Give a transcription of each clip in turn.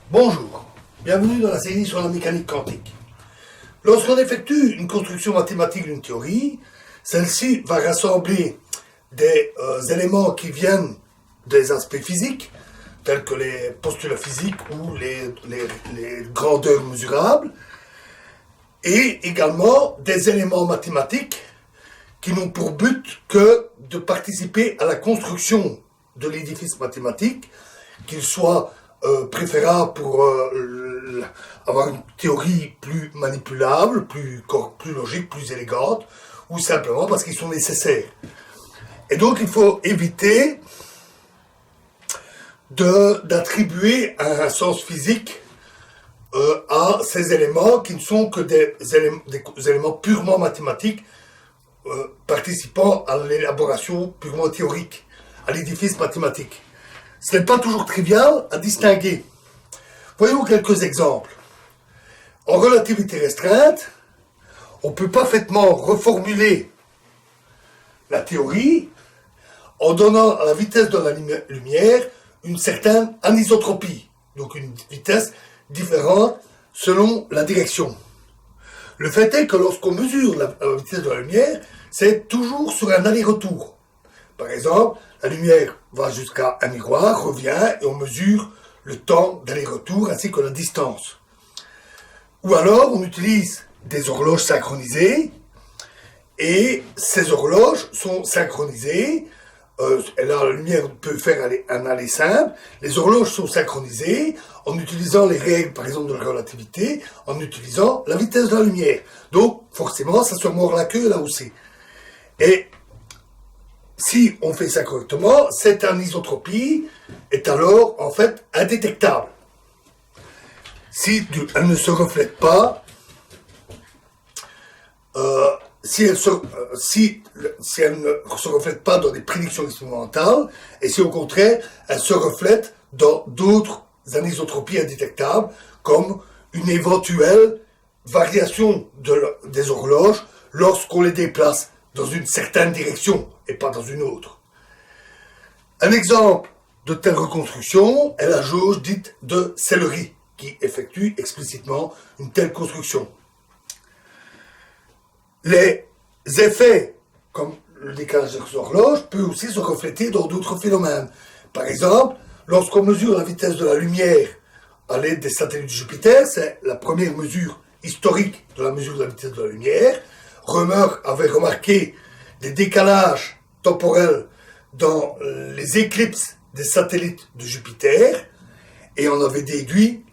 Bonjour, bienvenue dans la série sur la mécanique quantique. Lorsqu'on effectue une construction mathématique d'une théorie, celle-ci va rassembler des éléments qui viennent des aspects physiques, tels que les postulats physiques ou les grandeurs mesurables, et également des éléments mathématiques qui n'ont pour but que de participer à la construction de l'édifice mathématique, qu'il soit préférable pour avoir une théorie plus manipulable, plus logique, plus élégante, ou simplement parce qu'ils sont nécessaires. Et donc il faut éviter d'attribuer un sens physique à ces éléments qui ne sont que des éléments purement mathématiques, participant à l'élaboration purement théorique, à l'édifice mathématique. Ce n'est pas toujours trivial à distinguer. Voyons quelques exemples. En relativité restreinte, on peut parfaitement reformuler la théorie en donnant à la vitesse de la lumière une certaine anisotropie, donc une vitesse différente selon la direction. Le fait est que lorsqu'on mesure la vitesse de la lumière, c'est toujours sur un aller-retour. Par exemple, la lumière va jusqu'à un miroir, revient, et on mesure le temps d'aller-retour ainsi que la distance. Ou alors, on utilise des horloges synchronisées, et ces horloges sont synchronisées. Et là, la lumière peut faire un aller simple. Les horloges sont synchronisées en utilisant les règles, par exemple, de la relativité, en utilisant la vitesse de la lumière. Donc, forcément, ça se mord la queue là aussi. Et si on fait ça correctement, cette anisotropie est alors, en fait, indétectable. Si elle ne se reflète pas, si elle ne se reflète pas dans des prédictions expérimentales, et si au contraire, elle se reflète dans d'autres anisotropies indétectables, comme une éventuelle variation des horloges lorsqu'on les déplace dans une certaine direction et pas dans une autre. Un exemple de telle reconstruction est la jauge dite de Sellery, qui effectue explicitement une telle construction. Les effets, comme le décalage des horloges, peuvent aussi se refléter dans d'autres phénomènes. Par exemple, lorsqu'on mesure la vitesse de la lumière à l'aide des satellites de Jupiter, c'est la première mesure historique de la mesure de la vitesse de la lumière. Rømer avait remarqué des décalages temporels dans les éclipses des satellites de Jupiter, et on avait déduit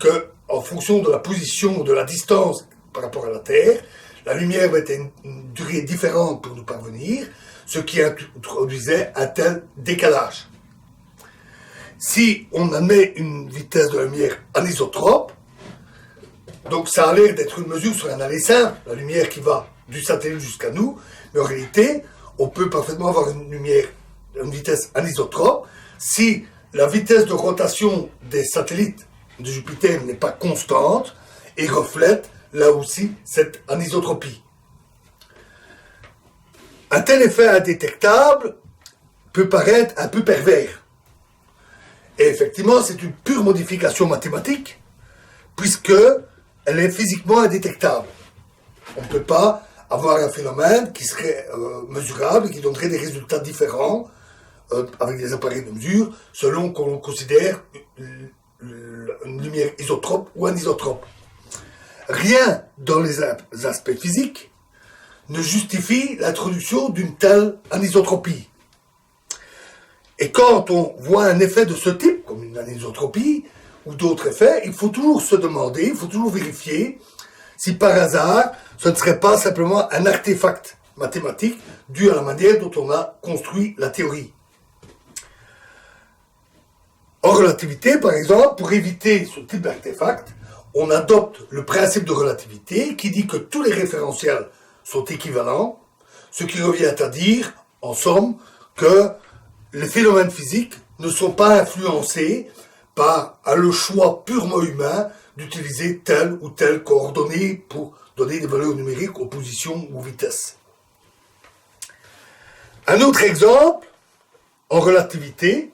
que, en fonction de la position, de la distance par rapport à la Terre, la lumière mettait une durée différente pour nous parvenir, ce qui introduisait un tel décalage. Si on admet une vitesse de la lumière anisotrope, donc ça a l'air d'être une mesure sur un aller simple, la lumière qui va du satellite jusqu'à nous, mais en réalité, on peut parfaitement avoir une vitesse anisotrope si la vitesse de rotation des satellites de Jupiter n'est pas constante et reflète là aussi cette anisotropie. Un tel effet indétectable peut paraître un peu pervers. Et effectivement, c'est une pure modification mathématique, puisque elle est physiquement indétectable. On ne peut pas avoir un phénomène qui serait mesurable et qui donnerait des résultats différents avec des appareils de mesure selon qu'on considère une lumière isotrope ou anisotrope. Rien dans les aspects physiques ne justifie l'introduction d'une telle anisotropie. Et quand on voit un effet de ce type, comme une anisotropie, ou d'autres effets, il faut toujours se demander, il faut toujours vérifier si par hasard, ce ne serait pas simplement un artefact mathématique dû à la manière dont on a construit la théorie. En relativité, par exemple, pour éviter ce type d'artefact, on adopte le principe de relativité qui dit que tous les référentiels sont équivalents, ce qui revient à dire, en somme, que les phénomènes physiques ne sont pas influencés par le choix purement humain d'utiliser telle ou telle coordonnée pour donner des valeurs numériques aux positions ou vitesses. Un autre exemple, en relativité,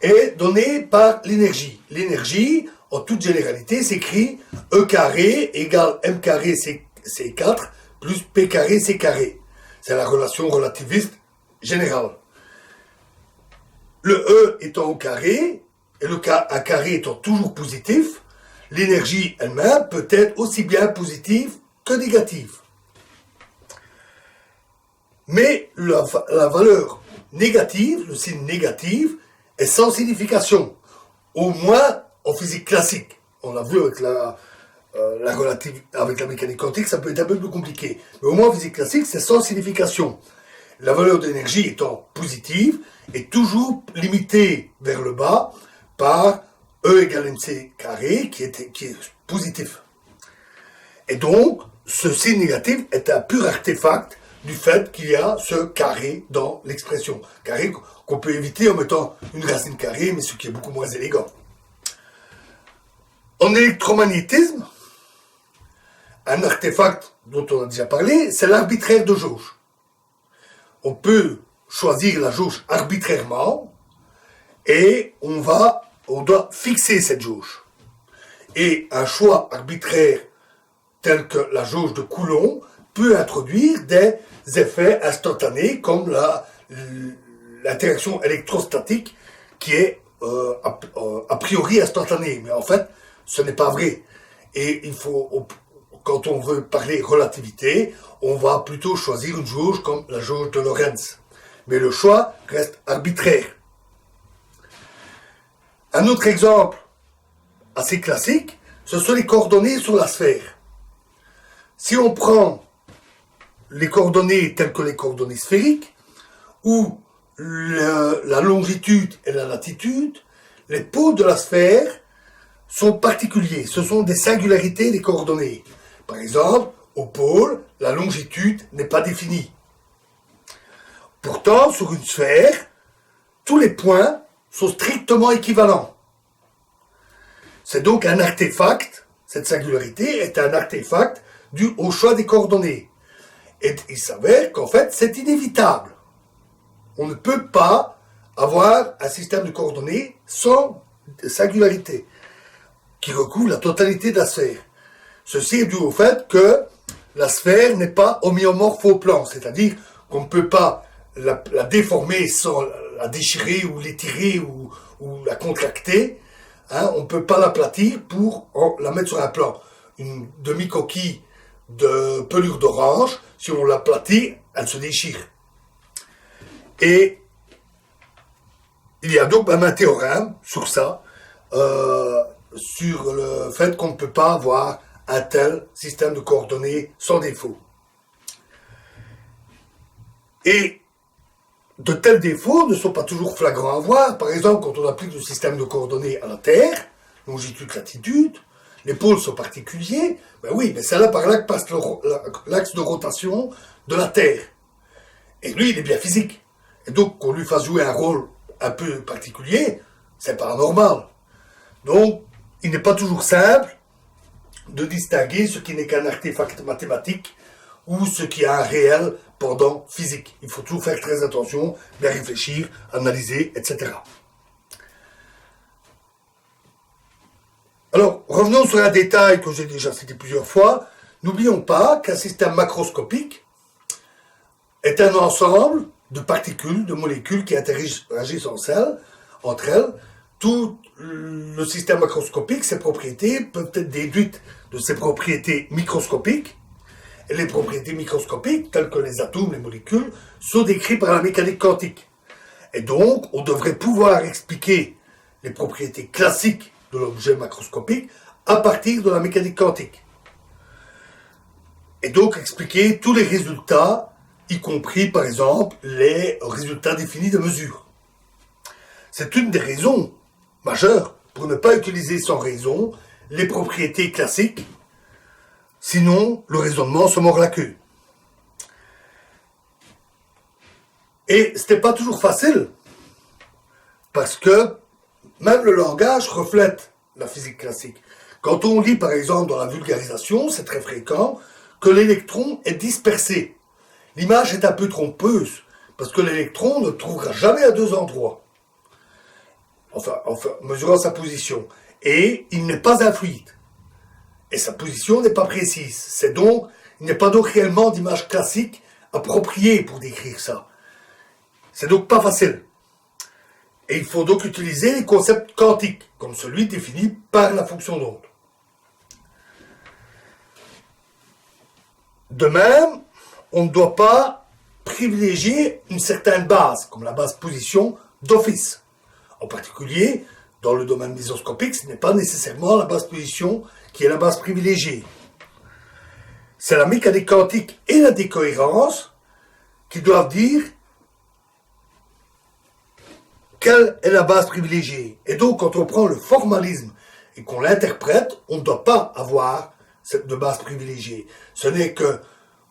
est donné par l'énergie. L'énergie, en toute généralité, s'écrit E carré égale M carré C4 plus P carré C carré. C'est la relation relativiste générale. Le E étant au carré, et le A carré étant toujours positif, l'énergie elle-même peut être aussi bien positive que négative. Mais la valeur négative, le signe négatif, est sans signification. Au moins en physique classique. On l'a vu avec avec la mécanique quantique, ça peut être un peu plus compliqué. Mais au moins en physique classique, c'est sans signification. La valeur d'énergie étant positive est toujours limitée vers le bas par E égale mc carré qui est positif. Et donc, ce signe négatif est un pur artefact du fait qu'il y a ce carré dans l'expression. Carré qu'on peut éviter en mettant une racine carrée, mais ce qui est beaucoup moins élégant. En électromagnétisme, un artefact dont on a déjà parlé, c'est l'arbitraire de jauge. On peut choisir la jauge arbitrairement et on doit fixer cette jauge. Et un choix arbitraire tel que la jauge de Coulomb peut introduire des effets instantanés comme l'interaction électrostatique qui est a priori instantanée. Mais en fait, ce n'est pas vrai. Et quand on veut parler relativité, on va plutôt choisir une jauge comme la jauge de Lorentz. Mais le choix reste arbitraire. Un autre exemple assez classique, ce sont les coordonnées sur la sphère. Si on prend les coordonnées telles que les coordonnées sphériques, où la longitude et la latitude, les pôles de la sphère sont particuliers. Ce sont des singularités des coordonnées. Par exemple, au pôle, la longitude n'est pas définie. Pourtant, sur une sphère, tous les points sont strictement équivalents. C'est donc un artefact, cette singularité est un artefact dû au choix des coordonnées. Et il s'avère qu'en fait, c'est inévitable. On ne peut pas avoir un système de coordonnées sans singularité qui recouvre la totalité de la sphère. Ceci est dû au fait que la sphère n'est pas homéomorphe au plan, c'est-à-dire qu'on ne peut pas la déformer sans la déchirer ou l'étirer ou la contracter. On ne peut pas l'aplatir pour la mettre sur un plan. Une demi-coquille de pelure d'orange, si on l'aplatit, elle se déchire. Et il y a donc même un théorème sur ça, sur le fait qu'on ne peut pas avoir un tel système de coordonnées sans défaut. Et de tels défauts ne sont pas toujours flagrants à voir. Par exemple, quand on applique le système de coordonnées à la Terre, longitude, latitude, les pôles sont particuliers, ben oui, mais c'est là par là que passe l'axe de rotation de la Terre. Et lui, il est bien physique. Et donc, qu'on lui fasse jouer un rôle un peu particulier, c'est pas anormal. Donc, il n'est pas toujours simple de distinguer ce qui n'est qu'un artefact mathématique ou ce qui a un réel pendant physique. Il faut toujours faire très attention, bien réfléchir, analyser, etc. Alors, revenons sur un détail que j'ai déjà cité plusieurs fois. N'oublions pas qu'un système macroscopique est un ensemble de particules, de molécules qui interagissent entre elles. Tout le système macroscopique, ses propriétés peuvent être déduites de ses propriétés microscopiques. Et les propriétés microscopiques, telles que les atomes, les molécules, sont décrites par la mécanique quantique. Et donc, on devrait pouvoir expliquer les propriétés classiques de l'objet macroscopique à partir de la mécanique quantique. Et donc, expliquer tous les résultats, y compris, par exemple, les résultats définis de mesure. C'est une des raisons majeures pour ne pas utiliser sans raison les propriétés classiques. Sinon, le raisonnement se mord la queue. Et ce n'est pas toujours facile, parce que même le langage reflète la physique classique. Quand on lit, par exemple, dans la vulgarisation, c'est très fréquent, que l'électron est dispersé. L'image est un peu trompeuse, parce que l'électron ne trouvera jamais à deux endroits. enfin, mesurant sa position. Et il n'est pas un fluide. Et sa position n'est pas précise. Il n'y a pas donc réellement d'image classique appropriée pour décrire ça. C'est donc pas facile. Et il faut donc utiliser les concepts quantiques, comme celui défini par la fonction d'onde. De même, on ne doit pas privilégier une certaine base, comme la base position d'office. En particulier, dans le domaine mésoscopique, ce n'est pas nécessairement la base position qui est la base privilégiée. C'est la mécanique quantique et la décohérence qui doivent dire quelle est la base privilégiée. Et donc, quand on prend le formalisme et qu'on l'interprète, on ne doit pas avoir de base privilégiée. Ce n'est que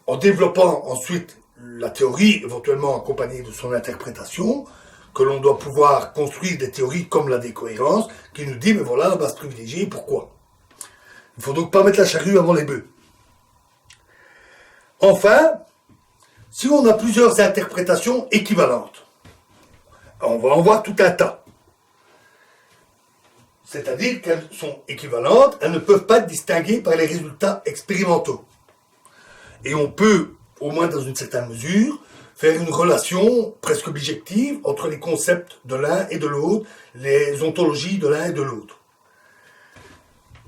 en développant ensuite la théorie, éventuellement accompagnée de son interprétation, que l'on doit pouvoir construire des théories comme la décohérence, qui nous dit, mais voilà la base privilégiée, et pourquoi. Il ne faut donc pas mettre la charrue avant les bœufs. Enfin, si on a plusieurs interprétations équivalentes, on va en voir tout un tas. C'est-à-dire qu'elles sont équivalentes, elles ne peuvent pas être distinguées par les résultats expérimentaux. Et on peut, au moins dans une certaine mesure, faire une relation presque objective entre les concepts de l'un et de l'autre, les ontologies de l'un et de l'autre.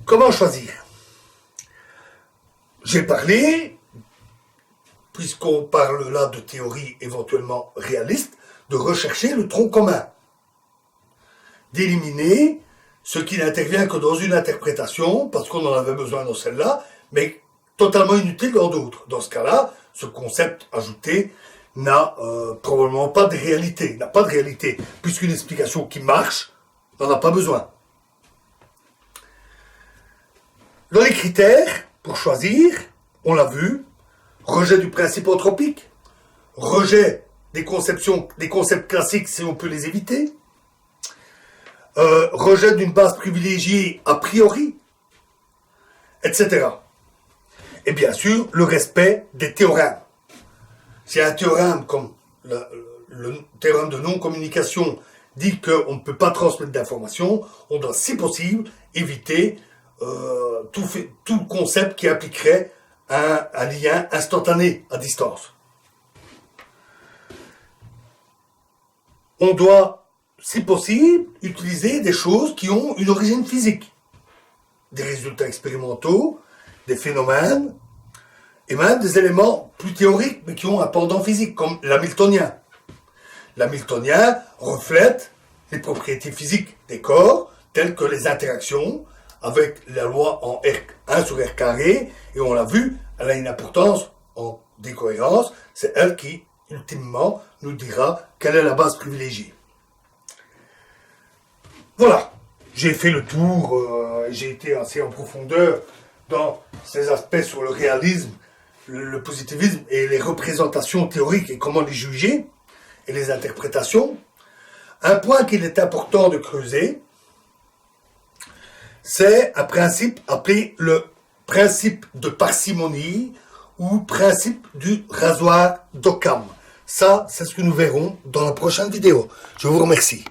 Comment choisir? J'ai parlé, puisqu'on parle là de théorie éventuellement réaliste, de rechercher le tronc commun, d'éliminer ce qui n'intervient que dans une interprétation, parce qu'on en avait besoin dans celle-là, mais totalement inutile dans d'autres. Dans ce cas-là, ce concept ajouté n'a probablement pas de réalité, n'a pas de réalité, puisqu'une explication qui marche n'en a pas besoin. Dans les critères, pour choisir, on l'a vu, rejet du principe anthropique, rejet des concepts classiques si on peut les éviter, rejet d'une base privilégiée a priori, etc. Et bien sûr, le respect des théorèmes. Si un théorème comme le théorème de non-communication dit qu'on ne peut pas transmettre d'informations, on doit, si possible, éviter tout concept qui impliquerait un lien instantané à distance. On doit, si possible, utiliser des choses qui ont une origine physique. Des résultats expérimentaux, des phénomènes, et même des éléments plus théoriques, mais qui ont un pendant physique, comme l'hamiltonien. L'hamiltonien reflète les propriétés physiques des corps, telles que les interactions, avec la loi en R1 sur R carré, et on l'a vu, elle a une importance en décohérence, c'est elle qui, ultimement, nous dira quelle est la base privilégiée. Voilà, j'ai fait le tour, j'ai été assez en profondeur dans ces aspects sur le réalisme, le positivisme et les représentations théoriques et comment les juger, et les interprétations. Un point qu'il est important de creuser, c'est un principe appelé le principe de parcimonie ou principe du rasoir d'Occam. Ça, c'est ce que nous verrons dans la prochaine vidéo. Je vous remercie.